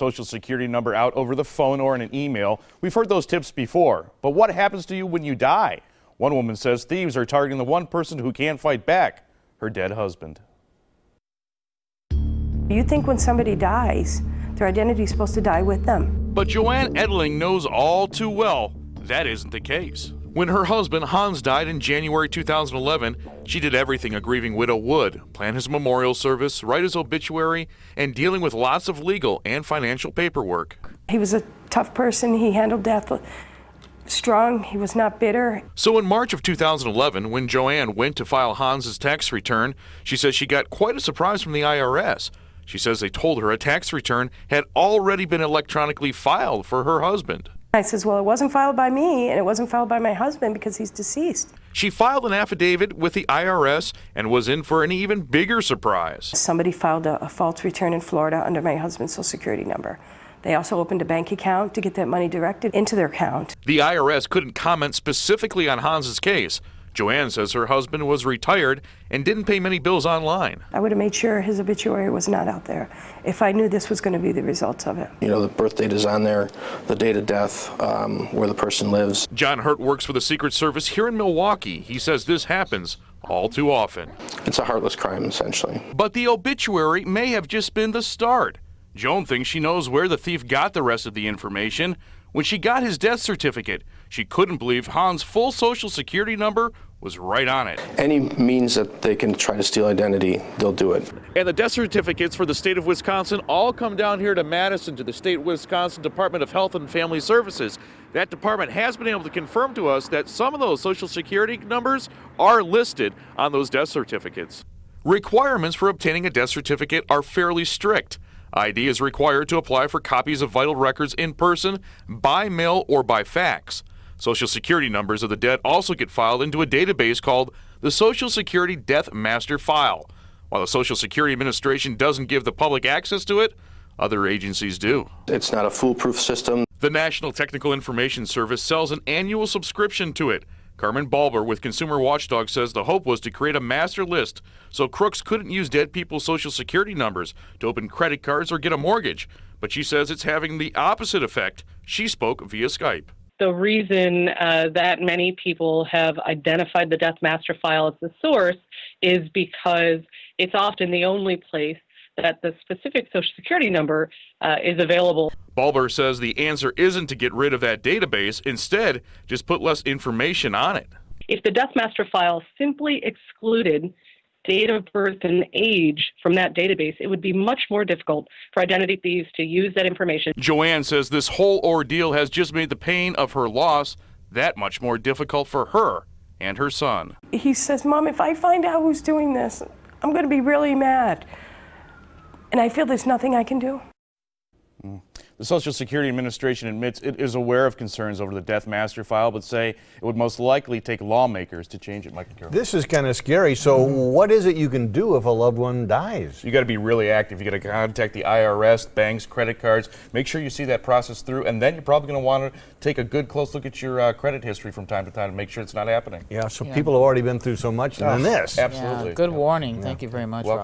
Social Security number out over the phone or in an email. We've heard those tips before, but what happens to you when you die? One woman says thieves are targeting the one person who can't fight back, her dead husband. You think when somebody dies, their identity is supposed to die with them. But Joanne Edling knows all too well that isn't the case. When her husband Hans died in January 2011, she did everything a grieving widow would: plan his memorial service, write his obituary, and dealing with lots of legal and financial paperwork. He was a tough person. He handled death strong. He was not bitter. So in March of 2011, when Joanne went to file Hans's tax return, she says she got quite a surprise from the IRS. She says they told her a tax return had already been electronically filed for her husband. I says, well, it wasn't filed by me, and it wasn't filed by my husband because he's deceased. She filed an affidavit with the IRS and was in for an even bigger surprise. Somebody filed a false return in Florida under my husband's Social Security number. They also opened a bank account to get that money directed into their account. The IRS couldn't comment specifically on Hans's case. Joanne says her husband was retired and didn't pay many bills online. I would have made sure his obituary was not out there if I knew this was going to be the results of it. You know, the birth date is on there, the date of death, where the person lives. John Hurt works for the Secret Service here in Milwaukee. He says this happens all too often. It's a heartless crime, essentially. But the obituary may have just been the start. Joan thinks she knows where the thief got the rest of the information. When she got his death certificate, she couldn't believe Hans' full Social Security number was right on it. Any means that they can try to steal identity, they'll do it. And the death certificates for the state of Wisconsin all come down here to Madison, to the state of Wisconsin Department of Health and Family Services. That department has been able to confirm to us that some of those Social Security numbers are listed on those death certificates. Requirements for obtaining a death certificate are fairly strict. ID is required to apply for copies of vital records in person, by mail, or by fax. Social Security numbers of the dead also get filed into a database called the Social Security Death Master File. While the Social Security Administration doesn't give the public access to it, other agencies do. It's not a foolproof system. The National Technical Information Service sells an annual subscription to it. Carmen Balber with Consumer Watchdog says the hope was to create a master list so crooks couldn't use dead people's Social Security numbers to open credit cards or get a mortgage. But she says it's having the opposite effect. She spoke via Skype. The reason that many people have identified the Death Master File as the source is because it's often the only place that the specific Social Security number is available. Balber says the answer isn't to get rid of that database. Instead, just put less information on it. If the Death Master File simply excluded date of birth and age from that database, it would be much more difficult for identity thieves to use that information. Joanne says this whole ordeal has just made the pain of her loss that much more difficult for her and her son. He says, Mom, if I find out who's doing this, I'm going to be really mad. And I feel there's nothing I can do. The Social Security Administration admits it is aware of concerns over the Death Master File, but say it would most likely take lawmakers to change it. Michael Carroll. This is kind of scary. So what is it you can do if a loved one dies? You got to be really active. You got to contact the IRS, banks, credit cards. Make sure you see that process through, and then you're probably going to want to take a good close look at your credit history from time to time to make sure it's not happening. Yeah, so people have already been through so much than this. Absolutely. Yeah, good warning. Thank you very much, Rob.